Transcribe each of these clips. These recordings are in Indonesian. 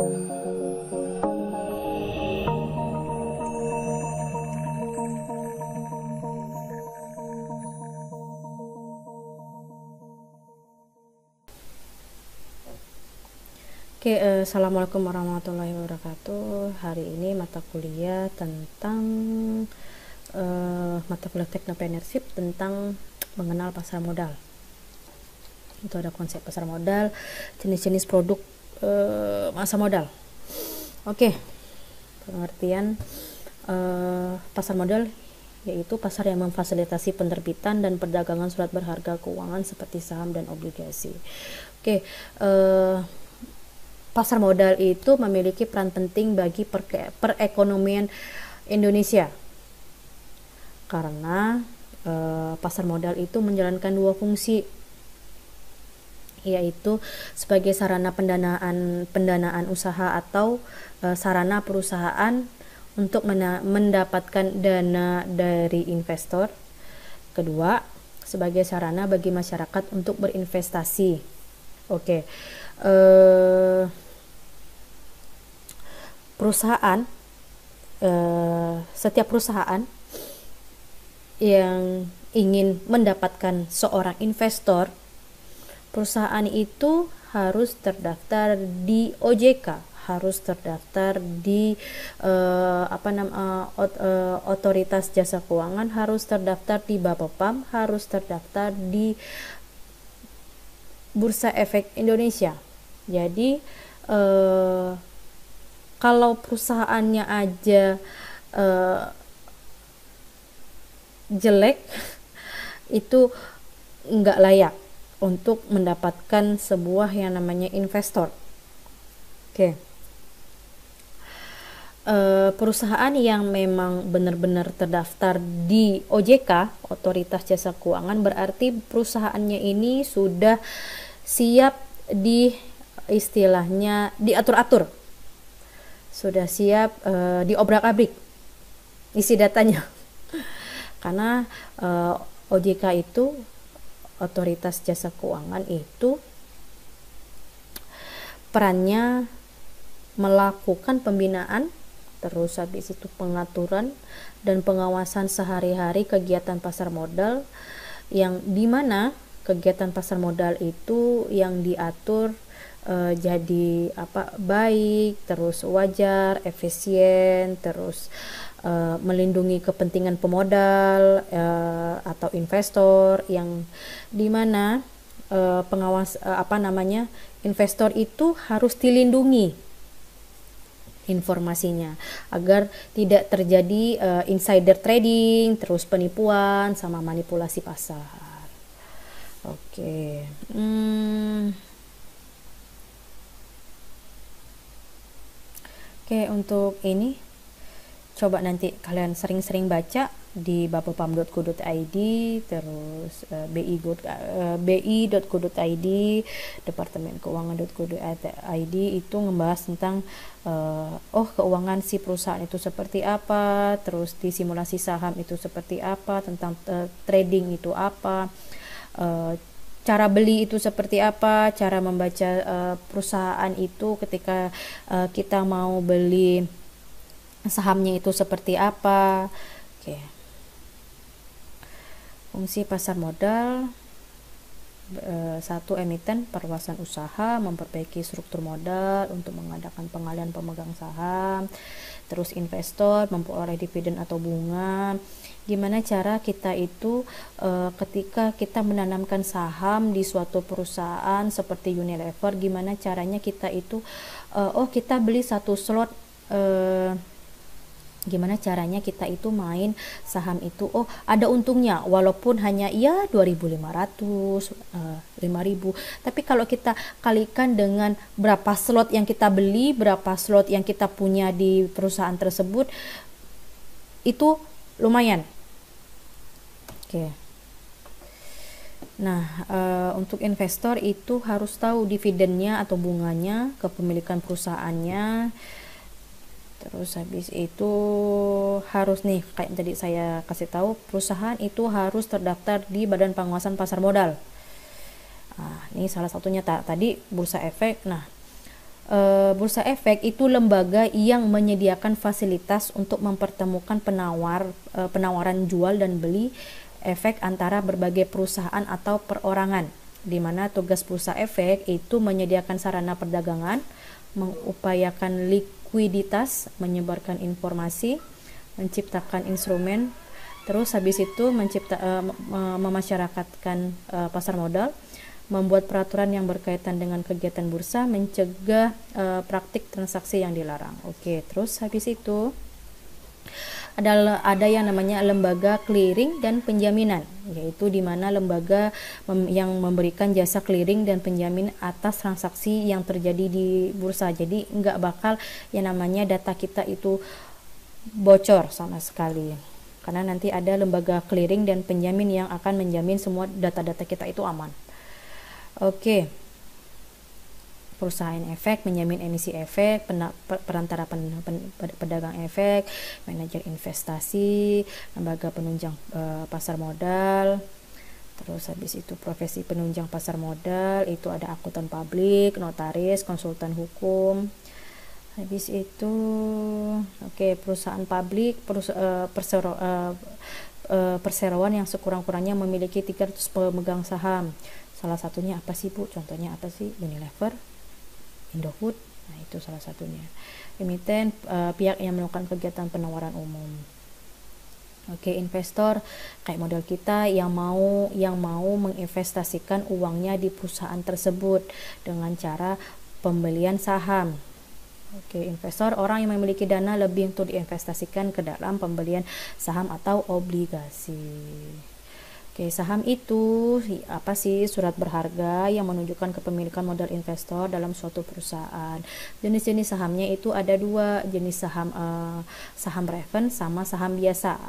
Oke, assalamualaikum warahmatullahi wabarakatuh. Hari ini mata kuliah tentang mata kuliah Technopreneurship tentang mengenal pasar modal. Itu ada konsep pasar modal, jenis-jenis produk masa modal. Oke, pengertian pasar modal yaitu pasar yang memfasilitasi penerbitan dan perdagangan surat berharga keuangan seperti saham dan obligasi. Oke, pasar modal itu memiliki peran penting bagi perekonomian Indonesia karena pasar modal itu menjalankan dua fungsi, yaitu sebagai sarana pendanaan usaha atau sarana perusahaan untuk mendapatkan dana dari investor. Kedua, sebagai sarana bagi masyarakat untuk berinvestasi. Oke. Setiap perusahaan yang ingin mendapatkan seorang investor, perusahaan itu harus terdaftar di OJK, harus terdaftar di Otoritas Jasa Keuangan, harus terdaftar di Bapepam, harus terdaftar di Bursa Efek Indonesia. Jadi kalau perusahaannya aja jelek, itu nggak layak untuk mendapatkan sebuah yang namanya investor. Oke. Perusahaan yang memang benar-benar terdaftar di OJK, Otoritas Jasa Keuangan, berarti perusahaannya ini sudah siap istilahnya diatur-atur, sudah siap diobrak-abrik isi datanya. Karena OJK itu, Otoritas Jasa Keuangan itu perannya melakukan pembinaan, terus habis itu pengaturan dan pengawasan sehari-hari kegiatan pasar modal, yang dimana kegiatan pasar modal itu yang diatur jadi baik, terus wajar, efisien, terus melindungi kepentingan pemodal atau investor, yang dimana investor itu harus dilindungi informasinya agar tidak terjadi insider trading, terus penipuan sama manipulasi pasar. Oke. Oke, untuk ini coba nanti kalian sering-sering baca di bapepam.go.id, terus bi.go.id, Departemen Keuangan.go.id, itu ngebahas tentang keuangan si perusahaan itu seperti apa, terus di simulasi saham itu seperti apa, tentang trading itu apa, cara beli itu seperti apa, cara membaca perusahaan itu ketika kita mau beli sahamnya itu seperti apa. Oke. Fungsi pasar modal: 1. Emiten, perluasan usaha, memperbaiki struktur modal untuk mengadakan pengalihan pemegang saham. Terus investor, memperoleh dividen atau bunga. Gimana cara kita itu ketika kita menanamkan saham di suatu perusahaan seperti Unilever, gimana caranya kita itu kita beli satu slot, gimana caranya kita itu main saham itu, ada untungnya walaupun hanya 2.500, 5.000, tapi kalau kita kalikan dengan berapa slot yang kita beli, berapa slot yang kita punya di perusahaan tersebut, itu lumayan. Oke. Nah, untuk investor itu harus tahu dividennya atau bunganya, kepemilikan perusahaannya. Terus habis itu harus nih, kayak tadi saya kasih tahu, perusahaan itu harus terdaftar di Badan Pengawasan Pasar Modal. Nah, ini salah satunya tadi Bursa Efek. Nah, Bursa Efek itu lembaga yang menyediakan fasilitas untuk mempertemukan penawaran jual dan beli efek antara berbagai perusahaan atau perorangan, di mana tugas Bursa Efek itu menyediakan sarana perdagangan, mengupayakan likuiditas, menyebarkan informasi, menciptakan instrumen, terus habis itu memasyarakatkan pasar modal, membuat peraturan yang berkaitan dengan kegiatan bursa, mencegah praktik transaksi yang dilarang. Oke, terus habis itu ada yang namanya lembaga clearing dan penjaminan, yaitu di mana lembaga yang memberikan jasa clearing dan penjamin atas transaksi yang terjadi di bursa. Jadi nggak bakal yang namanya data kita itu bocor sama sekali, karena nanti ada lembaga clearing dan penjamin yang akan menjamin semua data-data kita itu aman. Oke. Perusahaan efek, menjamin emisi efek, perantara pedagang efek, manajer investasi, lembaga penunjang pasar modal. Terus habis itu profesi penunjang pasar modal itu ada akuntan publik, notaris, konsultan hukum. Habis itu perusahaan publik, perseroan yang sekurang-kurangnya memiliki 300 pemegang saham. Salah satunya apa sih Bu? Contohnya apa sih? Unilever, Indofood. Nah, itu salah satunya. Emiten, pihak yang melakukan kegiatan penawaran umum. Oke, investor kayak model kita yang mau menginvestasikan uangnya di perusahaan tersebut dengan cara pembelian saham. Oke, investor orang yang memiliki dana lebih untuk diinvestasikan ke dalam pembelian saham atau obligasi. Oke, saham itu apa sih? Surat berharga yang menunjukkan kepemilikan modal investor dalam suatu perusahaan. Jenis-jenis sahamnya itu ada 2 jenis saham, saham reference sama saham biasa.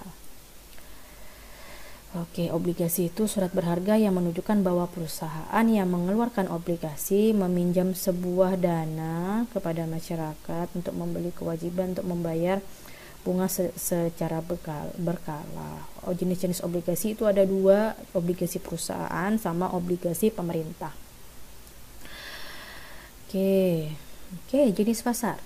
Oke, obligasi itu surat berharga yang menunjukkan bahwa perusahaan yang mengeluarkan obligasi meminjam sebuah dana kepada masyarakat untuk membeli kewajiban untuk membayar bunga secara berkala. Jenis-jenis obligasi itu ada 2, obligasi perusahaan sama obligasi pemerintah. Oke, jenis pasar.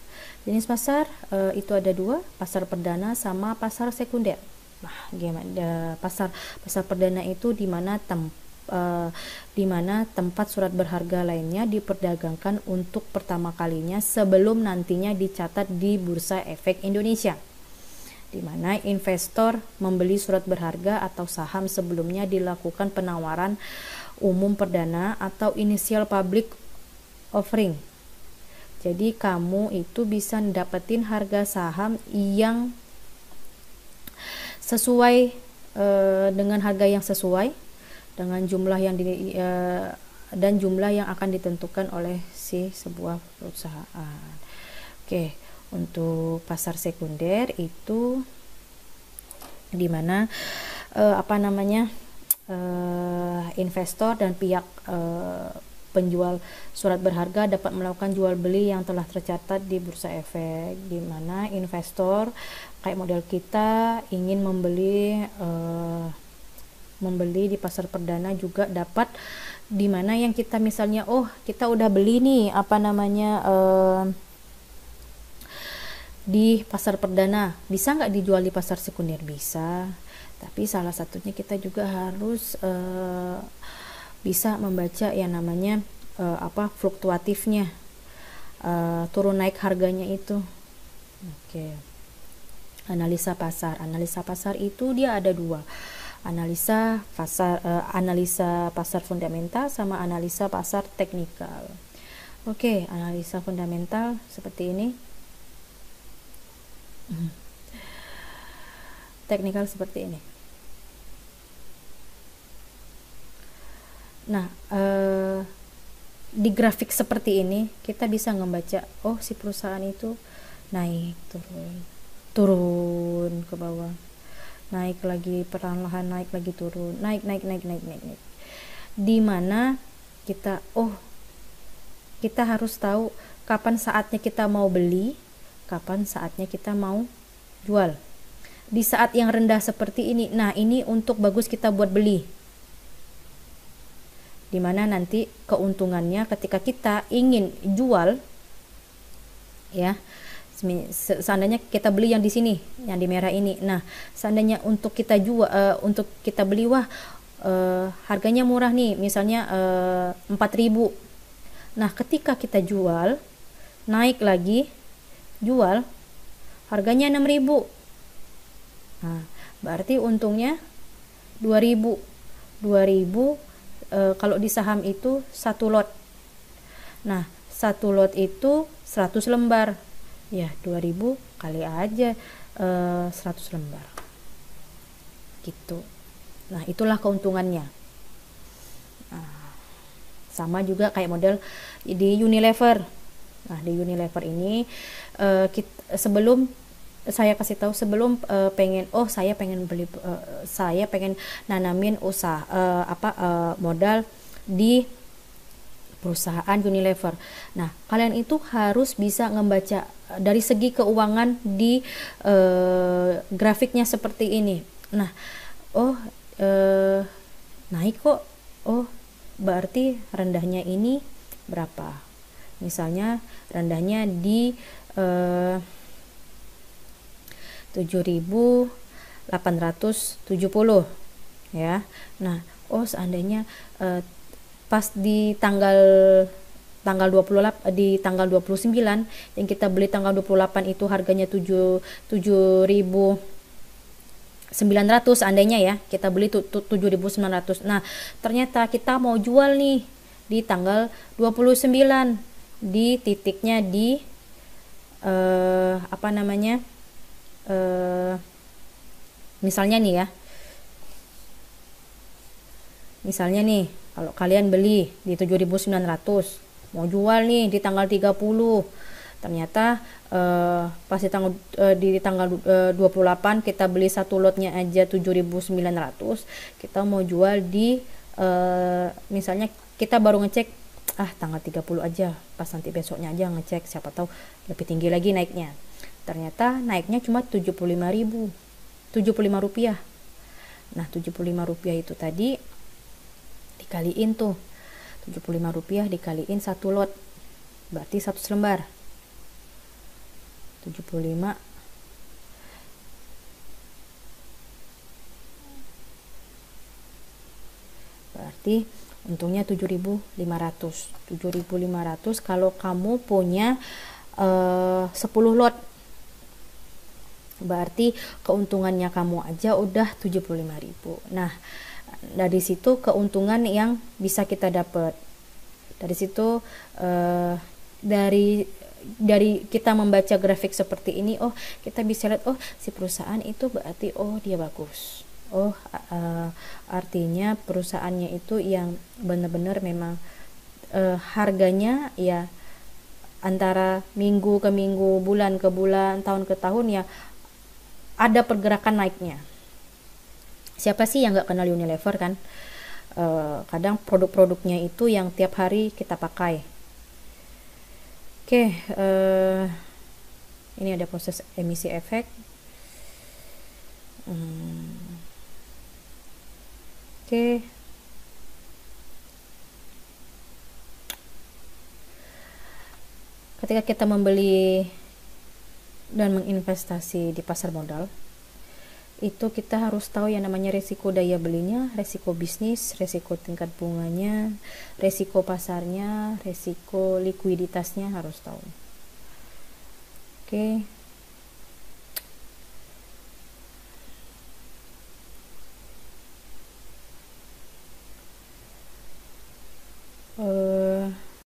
Jenis pasar itu ada 2, pasar perdana sama pasar sekunder. Nah, gimana pasar perdana itu di mana tempat surat berharga lainnya diperdagangkan untuk pertama kalinya sebelum nantinya dicatat di Bursa Efek Indonesia, di mana investor membeli surat berharga atau saham sebelumnya dilakukan penawaran umum perdana atau initial public offering. Jadi kamu itu bisa dapetin harga saham yang sesuai dengan harga yang sesuai dengan jumlah yang dan jumlah yang akan ditentukan oleh si sebuah perusahaan. Oke. Untuk pasar sekunder itu di mana investor dan pihak penjual surat berharga dapat melakukan jual beli yang telah tercatat di Bursa Efek, di mana investor kayak model kita ingin membeli di pasar perdana juga dapat, di mana yang kita misalnya kita udah beli nih di pasar perdana, bisa nggak dijual di pasar sekunder? Bisa, tapi salah satunya kita juga harus bisa membaca yang namanya fluktuatifnya, turun naik harganya itu. Oke. Analisa pasar itu dia ada 2, analisa pasar fundamental sama analisa pasar teknikal. Oke, analisa fundamental seperti ini. Teknikal seperti ini. Nah, di grafik seperti ini kita bisa membaca si perusahaan itu naik, turun ke bawah, naik lagi, perlahan naik lagi, turun, naik. Di mana kita harus tahu kapan saatnya kita mau beli, kapan saatnya kita mau jual. Di saat yang rendah seperti ini, nah ini untuk bagus kita buat beli, dimana nanti keuntungannya ketika kita ingin jual ya. Seandainya kita beli yang di sini, yang di merah ini. Nah, seandainya untuk kita jual, untuk kita beli, wah harganya murah nih, misalnya 4.000. Nah, ketika kita jual, naik lagi, jual, harganya 6.000. Nah, berarti untungnya 2.000. 2.000 kalau di saham itu satu lot. Nah, satu lot itu 100 lembar. Ya, 2.000 kali aja 100 lembar. Gitu. Nah, itulah keuntungannya. Nah, sama juga kayak model di Unilever. Nah, di Unilever ini sebelum saya kasih tahu, sebelum saya pengen nanamin usaha modal di perusahaan Unilever. Nah, kalian itu harus bisa membaca dari segi keuangan di grafiknya seperti ini. Nah, naik kok. Oh, berarti rendahnya ini berapa? Misalnya rendahnya di 7.870 ya. Nah, seandainya pas di tanggal 28, di tanggal 29 yang kita beli tanggal 28 itu harganya 7.900, seandainya ya kita beli 7.900. Nah, ternyata kita mau jual nih di tanggal 29, di titiknya di misalnya nih ya, misalnya nih kalau kalian beli di 7.900, mau jual nih di tanggal 30, ternyata pas di tanggal 28 kita beli satu lotnya aja 7.900, kita mau jual di misalnya kita baru ngecek tanggal 30 aja, pas nanti besoknya aja ngecek, siapa tahu lebih tinggi lagi naiknya. Ternyata naiknya cuma 75.000, 75 rupiah. Nah, 75 rupiah itu tadi dikaliin tuh, 75 rupiah dikaliin satu lot, berarti 100 lembar. 75 berarti untungnya 7.500. 7.500 kalau kamu punya 10 lot, berarti keuntungannya kamu aja udah 75.000. Nah, dari situ keuntungan yang bisa kita dapat. Dari situ dari kita membaca grafik seperti ini, kita bisa lihat si perusahaan itu berarti dia bagus. Artinya perusahaannya itu yang benar-benar memang harganya ya antara minggu ke minggu, bulan ke bulan, tahun ke tahun ya ada pergerakan naiknya. Siapa sih yang nggak kenal Unilever kan? Kadang produk-produknya itu yang tiap hari kita pakai. Oke, ini ada proses emisi efek. Oke. Ketika kita membeli dan menginvestasi di pasar modal, itu kita harus tahu yang namanya resiko daya belinya, resiko bisnis, resiko tingkat bunganya, resiko pasarnya, resiko likuiditasnya harus tahu. Oke.